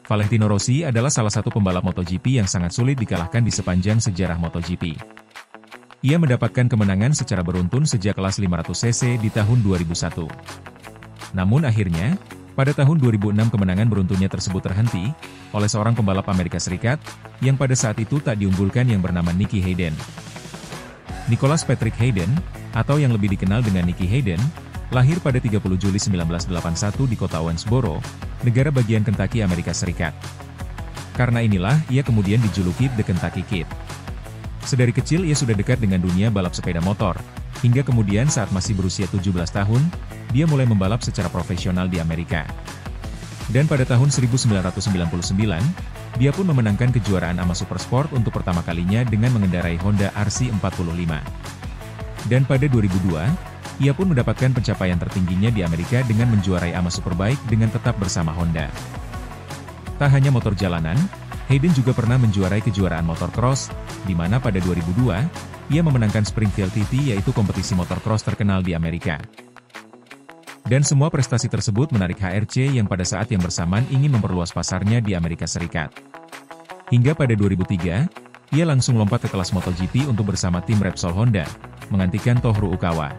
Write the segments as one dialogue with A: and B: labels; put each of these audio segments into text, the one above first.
A: Valentino Rossi adalah salah satu pembalap MotoGP yang sangat sulit dikalahkan di sepanjang sejarah MotoGP. Ia mendapatkan kemenangan secara beruntun sejak kelas 500cc di tahun 2001. Namun akhirnya, pada tahun 2006 kemenangan beruntunnya tersebut terhenti, oleh seorang pembalap Amerika Serikat, yang pada saat itu tak diunggulkan yang bernama Nicky Hayden. Nicholas Patrick Hayden, atau yang lebih dikenal dengan Nicky Hayden, lahir pada 30 Juli 1981 di kota Owensboro, negara bagian Kentucky, Amerika Serikat. Karena inilah, ia kemudian dijuluki The Kentucky Kid. Sedari kecil ia sudah dekat dengan dunia balap sepeda motor, hingga kemudian saat masih berusia 17 tahun, dia mulai membalap secara profesional di Amerika. Dan pada tahun 1999, dia pun memenangkan kejuaraan AMA Supersport untuk pertama kalinya dengan mengendarai Honda RC45. Dan pada 2002, ia pun mendapatkan pencapaian tertingginya di Amerika dengan menjuarai AMA Superbike dengan tetap bersama Honda. Tak hanya motor jalanan, Hayden juga pernah menjuarai kejuaraan motocross, di mana pada 2002, ia memenangkan Springfield TT yaitu kompetisi motocross terkenal di Amerika. Dan semua prestasi tersebut menarik HRC yang pada saat yang bersamaan ingin memperluas pasarnya di Amerika Serikat. Hingga pada 2003, ia langsung lompat ke kelas MotoGP untuk bersama tim Repsol Honda, menggantikan Tohru Ukawa.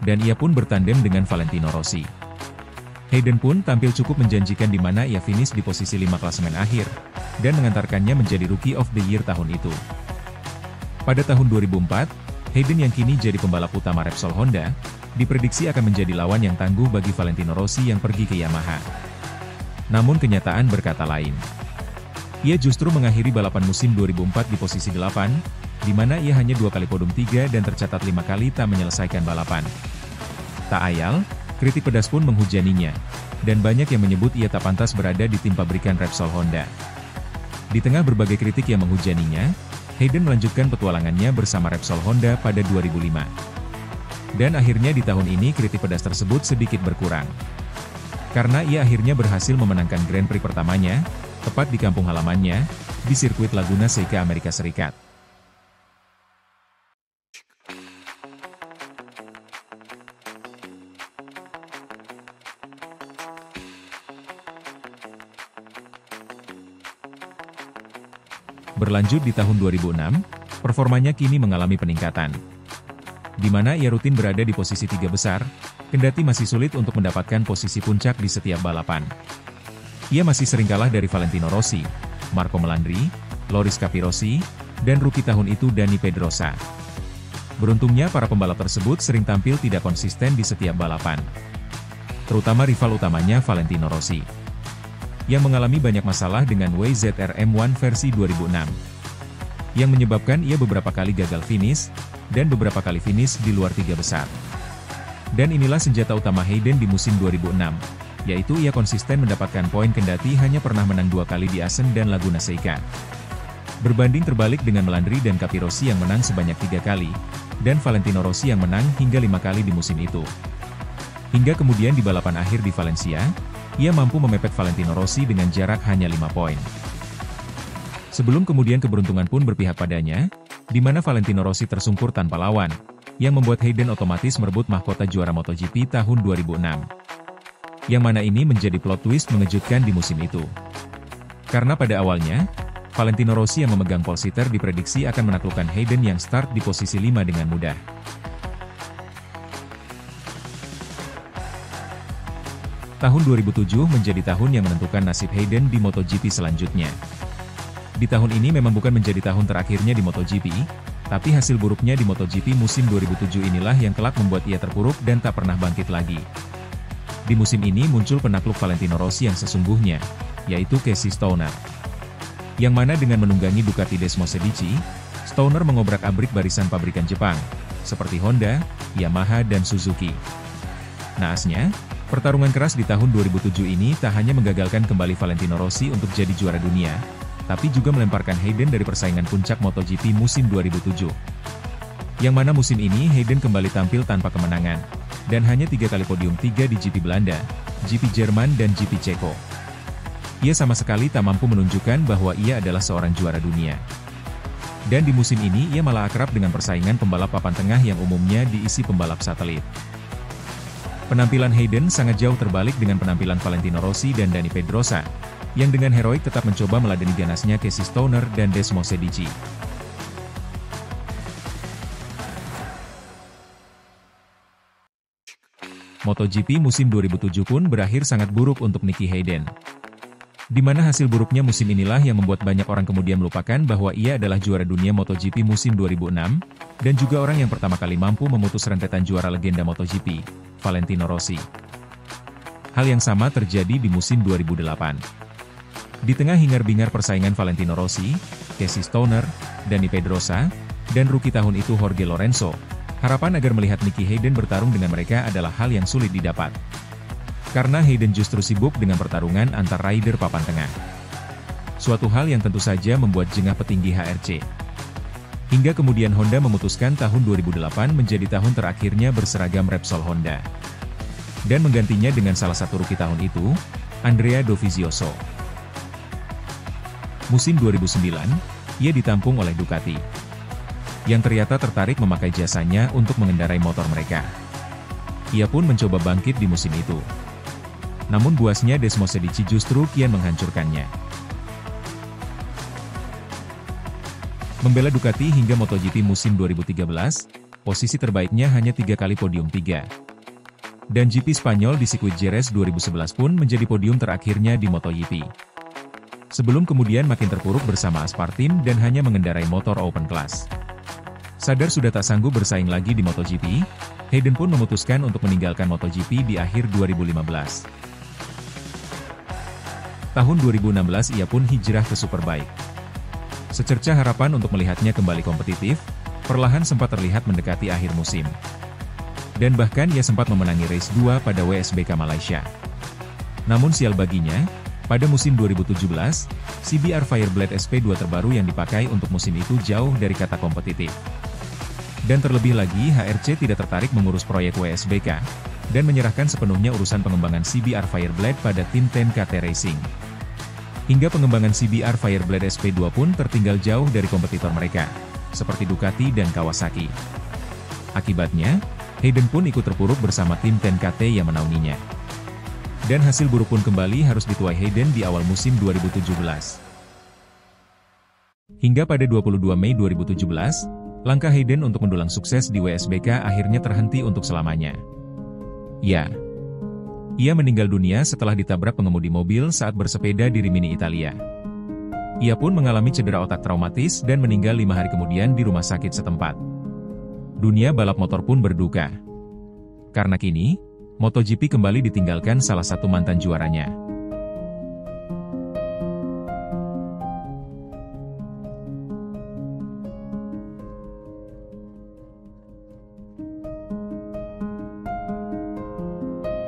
A: Dan ia pun bertandem dengan Valentino Rossi. Hayden pun tampil cukup menjanjikan di mana ia finish di posisi 5 klasemen akhir, dan mengantarkannya menjadi Rookie of the Year tahun itu. Pada tahun 2004, Hayden yang kini jadi pembalap utama Repsol Honda, diprediksi akan menjadi lawan yang tangguh bagi Valentino Rossi yang pergi ke Yamaha. Namun kenyataan berkata lain. Ia justru mengakhiri balapan musim 2004 di posisi 8, di mana ia hanya 2 kali podium 3 dan tercatat 5 kali tak menyelesaikan balapan. Tak ayal, kritik pedas pun menghujaninya, dan banyak yang menyebut ia tak pantas berada di tim pabrikan Repsol Honda. Di tengah berbagai kritik yang menghujaninya, Hayden melanjutkan petualangannya bersama Repsol Honda pada 2005. Dan akhirnya di tahun ini kritik pedas tersebut sedikit berkurang. Karena ia akhirnya berhasil memenangkan Grand Prix pertamanya, tepat di kampung halamannya, di sirkuit Laguna Seca, Amerika Serikat. Berlanjut di tahun 2006, performanya kini mengalami peningkatan. Di mana ia rutin berada di posisi 3 besar, kendati masih sulit untuk mendapatkan posisi puncak di setiap balapan. Ia masih sering kalah dari Valentino Rossi, Marco Melandri, Loris Capirossi, dan rookie tahun itu Dani Pedrosa. Beruntungnya para pembalap tersebut sering tampil tidak konsisten di setiap balapan. Terutama rival utamanya Valentino Rossi, yang mengalami banyak masalah dengan WZR M1 versi 2006. Yang menyebabkan ia beberapa kali gagal finish, dan beberapa kali finish di luar 3 besar. Dan inilah senjata utama Hayden di musim 2006, yaitu ia konsisten mendapatkan poin kendati hanya pernah menang 2 kali di Assen dan Laguna Seca. Berbanding terbalik dengan Melandri dan Capirossi yang menang sebanyak 3 kali, dan Valentino Rossi yang menang hingga 5 kali di musim itu. Hingga kemudian di balapan akhir di Valencia, ia mampu memepet Valentino Rossi dengan jarak hanya 5 poin. Sebelum kemudian keberuntungan pun berpihak padanya, di mana Valentino Rossi tersungkur tanpa lawan, yang membuat Hayden otomatis merebut mahkota juara MotoGP tahun 2006. Yang mana ini menjadi plot twist mengejutkan di musim itu. Karena pada awalnya, Valentino Rossi yang memegang pole sitter diprediksi akan menaklukkan Hayden yang start di posisi 5 dengan mudah. Tahun 2007 menjadi tahun yang menentukan nasib Hayden di MotoGP selanjutnya. Di tahun ini memang bukan menjadi tahun terakhirnya di MotoGP, tapi hasil buruknya di MotoGP musim 2007 inilah yang kelak membuat ia terpuruk dan tak pernah bangkit lagi. Di musim ini muncul penakluk Valentino Rossi yang sesungguhnya, yaitu Casey Stoner. Yang mana dengan menunggangi Ducati Desmo Sedici, Stoner mengobrak-abrik barisan pabrikan Jepang, seperti Honda, Yamaha dan Suzuki. Naasnya, pertarungan keras di tahun 2007 ini tak hanya menggagalkan kembali Valentino Rossi untuk jadi juara dunia, tapi juga melemparkan Hayden dari persaingan puncak MotoGP musim 2007. Yang mana musim ini Hayden kembali tampil tanpa kemenangan, dan hanya 3 kali podium 3 di GP Belanda, GP Jerman dan GP Ceko. Ia sama sekali tak mampu menunjukkan bahwa ia adalah seorang juara dunia. Dan di musim ini ia malah akrab dengan persaingan pembalap papan tengah yang umumnya diisi pembalap satelit. Penampilan Hayden sangat jauh terbalik dengan penampilan Valentino Rossi dan Dani Pedrosa, yang dengan heroik tetap mencoba meladeni ganasnya Casey Stoner dan Desmos Sedici. MotoGP musim 2007 pun berakhir sangat buruk untuk Nicky Hayden. Di mana hasil buruknya musim inilah yang membuat banyak orang kemudian melupakan bahwa ia adalah juara dunia MotoGP musim 2006, dan juga orang yang pertama kali mampu memutus rentetan juara legenda MotoGP, Valentino Rossi. Hal yang sama terjadi di musim 2008. Di tengah hingar-bingar persaingan Valentino Rossi, Casey Stoner, Dani Pedrosa, dan rookie tahun itu Jorge Lorenzo, harapan agar melihat Nicky Hayden bertarung dengan mereka adalah hal yang sulit didapat. Karena Hayden justru sibuk dengan pertarungan antar rider papan tengah. Suatu hal yang tentu saja membuat jengah petinggi HRC. Hingga kemudian Honda memutuskan tahun 2008 menjadi tahun terakhirnya berseragam Repsol Honda. Dan menggantinya dengan salah satu rookie tahun itu, Andrea Dovizioso. Musim 2009, ia ditampung oleh Ducati, yang ternyata tertarik memakai jasanya untuk mengendarai motor mereka. Ia pun mencoba bangkit di musim itu. Namun buasnya Desmos Sedici justru kian menghancurkannya. Membela Ducati hingga MotoGP musim 2013, posisi terbaiknya hanya 3 kali podium 3. Dan GP Spanyol di sirkuit Jerez 2011 pun menjadi podium terakhirnya di MotoGP. Sebelum kemudian makin terpuruk bersama Aspartim dan hanya mengendarai motor open class. Sadar sudah tak sanggup bersaing lagi di MotoGP, Hayden pun memutuskan untuk meninggalkan MotoGP di akhir 2015. Tahun 2016 ia pun hijrah ke Superbike. Secerca harapan untuk melihatnya kembali kompetitif, perlahan sempat terlihat mendekati akhir musim. Dan bahkan ia sempat memenangi race 2 pada WSBK Malaysia. Namun sial baginya, pada musim 2017, CBR Fireblade SP2 terbaru yang dipakai untuk musim itu jauh dari kata kompetitif. Dan terlebih lagi HRC tidak tertarik mengurus proyek WSBK, dan menyerahkan sepenuhnya urusan pengembangan CBR Fireblade pada tim 10KT Racing. Hingga pengembangan CBR Fireblade SP2 pun tertinggal jauh dari kompetitor mereka, seperti Ducati dan Kawasaki. Akibatnya, Hayden pun ikut terpuruk bersama tim 10KT yang menaunginya. Dan hasil buruk pun kembali harus dituai Hayden di awal musim 2017. Hingga pada 22 Mei 2017, langkah Hayden untuk mendulang sukses di WSBK akhirnya terhenti untuk selamanya. Ya, ia meninggal dunia setelah ditabrak pengemudi mobil saat bersepeda di Rimini, Italia. Ia pun mengalami cedera otak traumatis dan meninggal 5 hari kemudian di rumah sakit setempat. Dunia balap motor pun berduka. Karena kini, MotoGP kembali ditinggalkan salah satu mantan juaranya.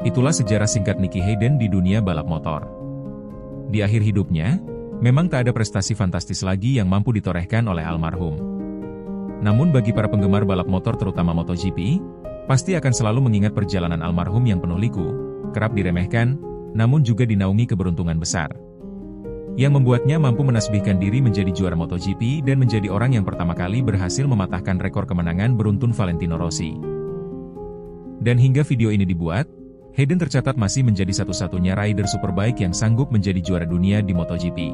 A: Itulah sejarah singkat Nicky Hayden di dunia balap motor. Di akhir hidupnya, memang tak ada prestasi fantastis lagi yang mampu ditorehkan oleh almarhum. Namun bagi para penggemar balap motor terutama MotoGP, pasti akan selalu mengingat perjalanan almarhum yang penuh liku, kerap diremehkan, namun juga dinaungi keberuntungan besar. Yang membuatnya mampu menasbihkan diri menjadi juara MotoGP dan menjadi orang yang pertama kali berhasil mematahkan rekor kemenangan beruntun Valentino Rossi. Dan hingga video ini dibuat, Hayden tercatat masih menjadi satu-satunya rider Superbike yang sanggup menjadi juara dunia di MotoGP.